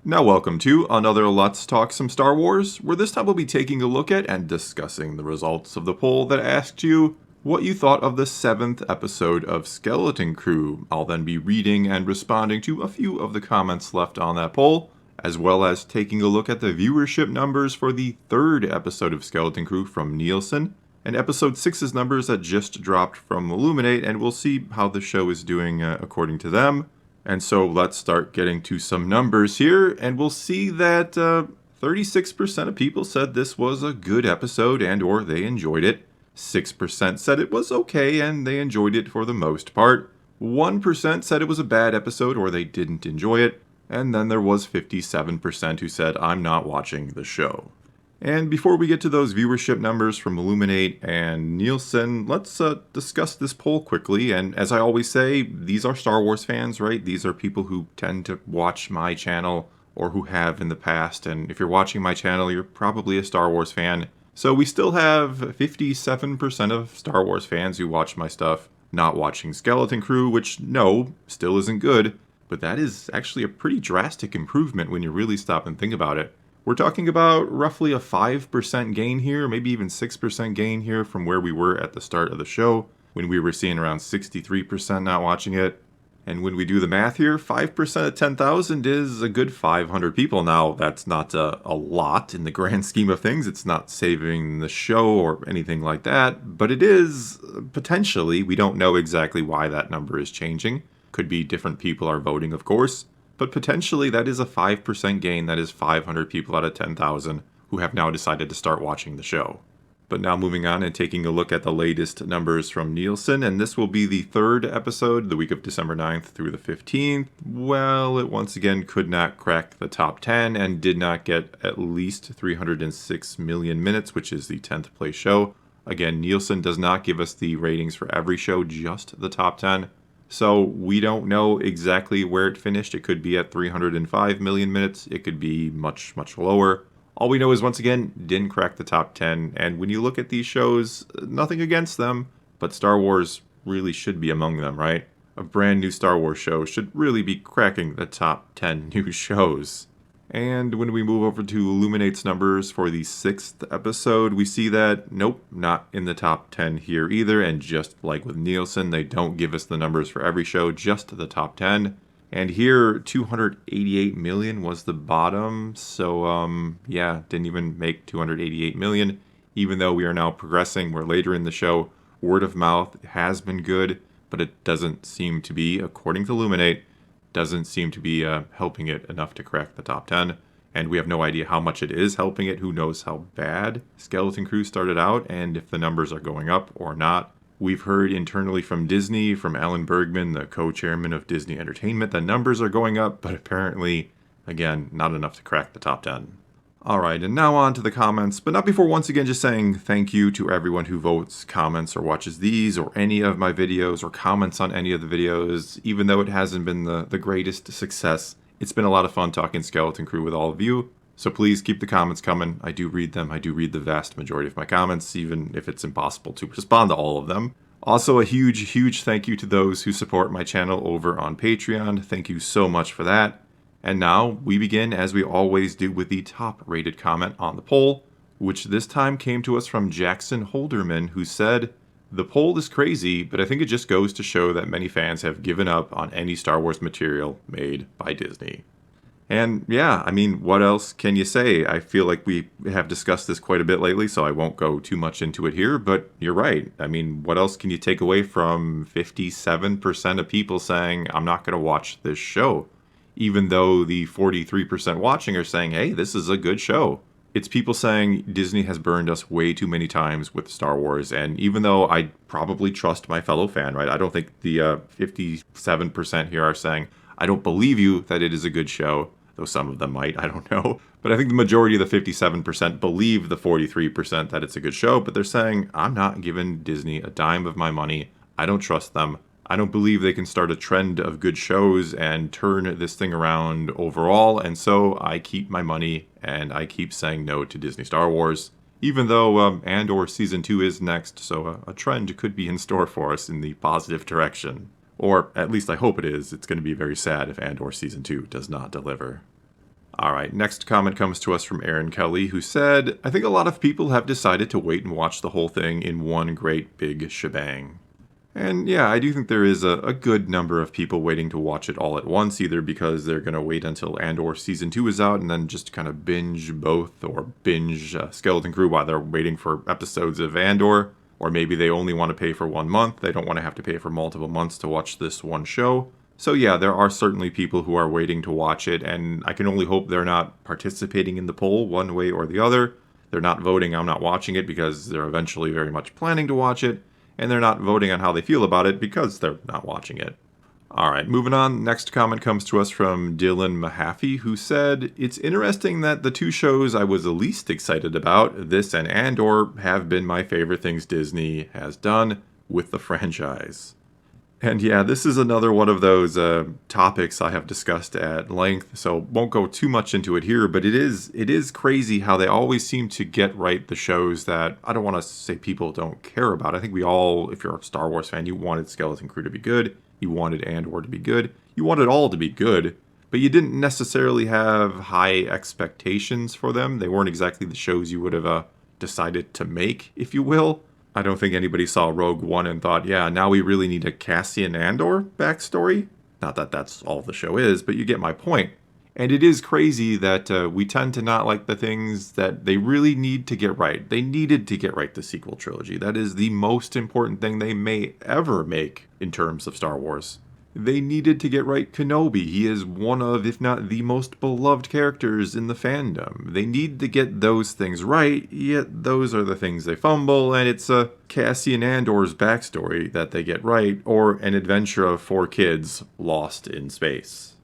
Now welcome to another Let's Talk Some Star Wars, where this time we'll be taking a look at and discussing the results of the poll that asked you what you thought of the 7th episode of Skeleton Crew. I'll then be reading and responding to a few of the comments left on that poll, as well as taking a look at the viewership numbers for the 3rd episode of Skeleton Crew from Nielsen, and episode 6's numbers that just dropped from Illuminate, and we'll see how the show is doing according to them. And so let's start getting to some numbers here, and we'll see that 36% of people said this was a good episode and or they enjoyed it. 6% said it was okay and they enjoyed it for the most part. 1% said it was a bad episode or they didn't enjoy it. And then there was 57% who said, I'm not watching the show. And before we get to those viewership numbers from Illuminate and Nielsen, let's discuss this poll quickly. And as I always say, these are Star Wars fans, right? These are people who tend to watch my channel or who have in the past. And if you're watching my channel, you're probably a Star Wars fan. So we still have 57% of Star Wars fans who watch my stuff not watching Skeleton Crew, which, no, still isn't good. But that is actually a pretty drastic improvement when you really stop and think about it. We're talking about roughly a 5% gain here, maybe even 6% gain here from where we were at the start of the show, when we were seeing around 63% not watching it. And when we do the math here, 5% of 10,000 is a good 500 people. Now, that's not a lot in the grand scheme of things. It's not saving the show or anything like that, but it is potentially. We don't know exactly why that number is changing. Could be different people are voting, of course. But potentially that is a 5% gain, that is 500 people out of 10,000 who have now decided to start watching the show. But now moving on and taking a look at the latest numbers from Nielsen, and this will be the 3rd episode, the week of December 9th through the 15th. Well, it once again could not crack the top 10 and did not get at least 306 million minutes, which is the 10th place show. Again, Nielsen does not give us the ratings for every show, just the top 10. So we don't know exactly where it finished. It could be at 305 million minutes. It could be much, much lower. All we know is, once again, didn't crack the top 10. And when you look at these shows, nothing against them, but Star Wars really should be among them, right? A brand new Star Wars show should really be cracking the top 10 new shows. And when we move over to Illuminate's numbers for the 6th episode, we see that, nope, not in the top 10 here either. And just like with Nielsen, they don't give us the numbers for every show, just the top 10. And here, 288 million was the bottom. So, yeah, didn't even make 288 million. Even though we are now progressing, we're later in the show. Word of mouth has been good, but it doesn't seem to be, according to Illuminate, doesn't seem to be helping it enough to crack the top 10. And we have no idea how much it is helping it. Who knows how bad Skeleton Crew started out and if the numbers are going up or not. We've heard internally from Disney, from Alan Bergman, the co-chairman of Disney Entertainment, the numbers are going up, but apparently, again, not enough to crack the top 10. Alright, and now on to the comments, but not before once again just saying thank you to everyone who votes, comments, or watches these, or any of my videos, or comments on any of the videos. Even though it hasn't been the greatest success, it's been a lot of fun talking Skeleton Crew with all of you. So please keep the comments coming. I do read them. I do read the vast majority of my comments, even if it's impossible to respond to all of them. Also, a huge, huge thank you to those who support my channel over on Patreon. Thank you so much for that. And now we begin, as we always do, with the top rated comment on the poll, which this time came to us from Jackson Holderman, who said, "The poll is crazy, but I think it just goes to show that many fans have given up on any Star Wars material made by Disney." And yeah, I mean, what else can you say? I feel like we have discussed this quite a bit lately, so I won't go too much into it here, but you're right. I mean, what else can you take away from 57% of people saying, I'm not going to watch this show? Even though the 43% watching are saying, hey, this is a good show. It's people saying Disney has burned us way too many times with Star Wars, and even though I probably trust my fellow fan, right? I don't think the 57% here are saying, I don't believe you that it is a good show, though some of them might, I don't know. But I think the majority of the 57% believe the 43% that it's a good show, but they're saying, I'm not giving Disney a dime of my money. I don't trust them. I don't believe they can start a trend of good shows and turn this thing around overall, and so I keep my money and I keep saying no to Disney Star Wars, even though Andor Season 2 is next, so a trend could be in store for us in the positive direction. Or at least I hope it is. It's going to be very sad if Andor Season 2 does not deliver. Alright, next comment comes to us from Aaron Kelly, who said, I think a lot of people have decided to wait and watch the whole thing in one great big shebang. And yeah, I do think there is a good number of people waiting to watch it all at once, either because they're going to wait until Andor Season 2 is out and then just kind of binge both, or binge Skeleton Crew while they're waiting for episodes of Andor, or maybe they only want to pay for 1 month, they don't want to have to pay for multiple months to watch this one show. So yeah, there are certainly people who are waiting to watch it, and I can only hope they're not participating in the poll one way or the other. They're not voting I'm not watching it because they're eventually very much planning to watch it, and they're not voting on how they feel about it because they're not watching it. Alright, moving on. Next comment comes to us from Dylan Mahaffey, who said, it's interesting that the 2 shows I was the least excited about, this and Andor, have been my favorite things Disney has done with the franchise. And yeah, this is another one of those topics I have discussed at length, so won't go too much into it here, but it is crazy how they always seem to get right the shows that, I don't want to say people don't care about. I think we all, if you're a Star Wars fan, you wanted Skeleton Crew to be good, you wanted Andor to be good, you wanted all to be good, but you didn't necessarily have high expectations for them. They weren't exactly the shows you would have decided to make, if you will. I don't think anybody saw Rogue One and thought, yeah, now we really need a Cassian Andor backstory. Not that that's all the show is, but you get my point. And it is crazy that we tend to not like the things that they really need to get right. They needed to get right the sequel trilogy. That is the most important thing they may ever make in terms of Star Wars. They needed to get right Kenobi. He is one of, if not the most beloved characters in the fandom. They need to get those things right, yet those are the things they fumble, and it's Cassian Andor's backstory that they get right, or an adventure of 4 kids lost in space.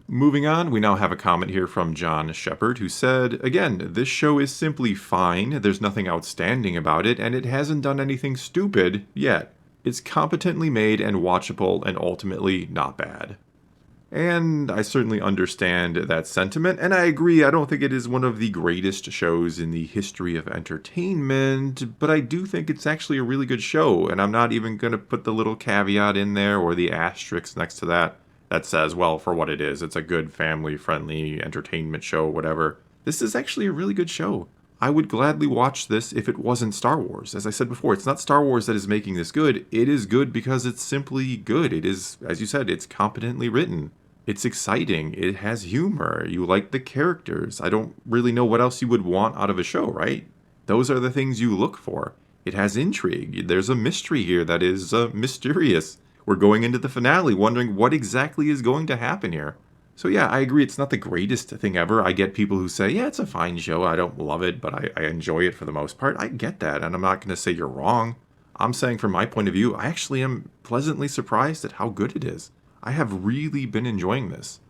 Moving on, we now have a comment here from John Shepard, who said, again, this show is simply fine, there's nothing outstanding about it, and it hasn't done anything stupid yet. It's competently made and watchable and ultimately not bad. And I certainly understand that sentiment, and I agree, I don't think it is one of the greatest shows in the history of entertainment, but I do think it's actually a really good show, and I'm not even going to put the little caveat in there or the asterisk next to that says, well, for what it is, it's a good family-friendly entertainment show, whatever. This is actually a really good show. I would gladly watch this if it wasn't Star Wars. As I said before, it's not Star Wars that is making this good. It is good because it's simply good. It is, as you said, it's competently written. It's exciting. It has humor. You like the characters. I don't really know what else you would want out of a show, right? Those are the things you look for. It has intrigue. There's a mystery here that is mysterious. We're going into the finale wondering what exactly is going to happen here. So yeah, I agree, it's not the greatest thing ever. I get people who say, yeah, it's a fine show, I don't love it, but I enjoy it for the most part. I get that, and I'm not going to say you're wrong. I'm saying from my point of view, I actually am pleasantly surprised at how good it is. I have really been enjoying this.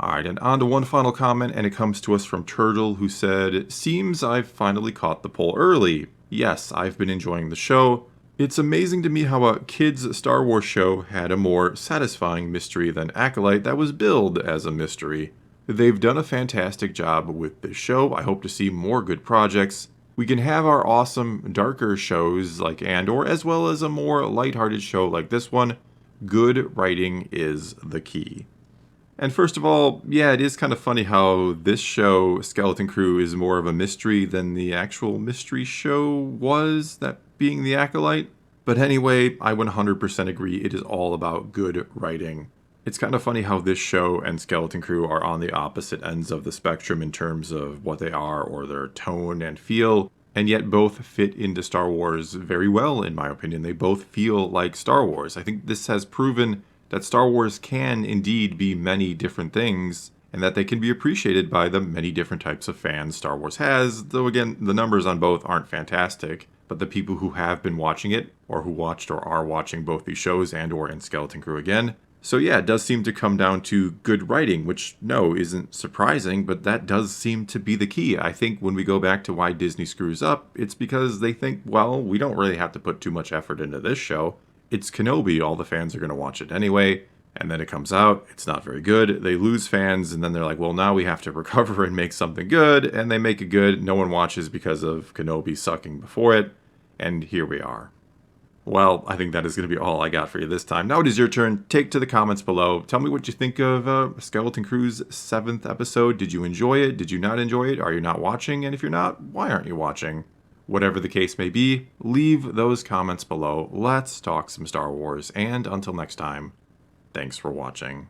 Alright, and on to one final comment, and it comes to us from Turtle, who said, seems I've finally caught the poll early. Yes, I've been enjoying the show. It's amazing to me how a kids' Star Wars show had a more satisfying mystery than Acolyte that was billed as a mystery. They've done a fantastic job with this show. I hope to see more good projects. We can have our awesome, darker shows like Andor, as well as a more lighthearted show like this one. Good writing is the key. And first of all, yeah, it is kind of funny how this show, Skeleton Crew, is more of a mystery than the actual mystery show was, that being The Acolyte. But anyway, I 100% agree, it is all about good writing. It's kind of funny how this show and Skeleton Crew are on the opposite ends of the spectrum in terms of what they are or their tone and feel, and yet both fit into Star Wars very well, in my opinion. They both feel like Star Wars. I think this has proven that Star Wars can indeed be many different things, and that they can be appreciated by the many different types of fans Star Wars has, though again, the numbers on both aren't fantastic, but the people who have been watching it, or who watched or are watching both these shows and Skeleton Crew again. So yeah, it does seem to come down to good writing, which, no, isn't surprising, but that does seem to be the key. I think when we go back to why Disney screws up, it's because they think, well, we don't really have to put too much effort into this show. It's Kenobi, all the fans are going to watch it anyway, and then it comes out, it's not very good, they lose fans, and then they're like, well, now we have to recover and make something good, and they make it good, no one watches because of Kenobi sucking before it, and here we are. Well, I think that is going to be all I got for you this time. Now it is your turn. Take to the comments below. Tell me what you think of Skeleton Crew's 7th episode. Did you enjoy it? Did you not enjoy it? Are you not watching? And if you're not, why aren't you watching? Whatever the case may be, leave those comments below. Let's talk some Star Wars. And until next time, thanks for watching.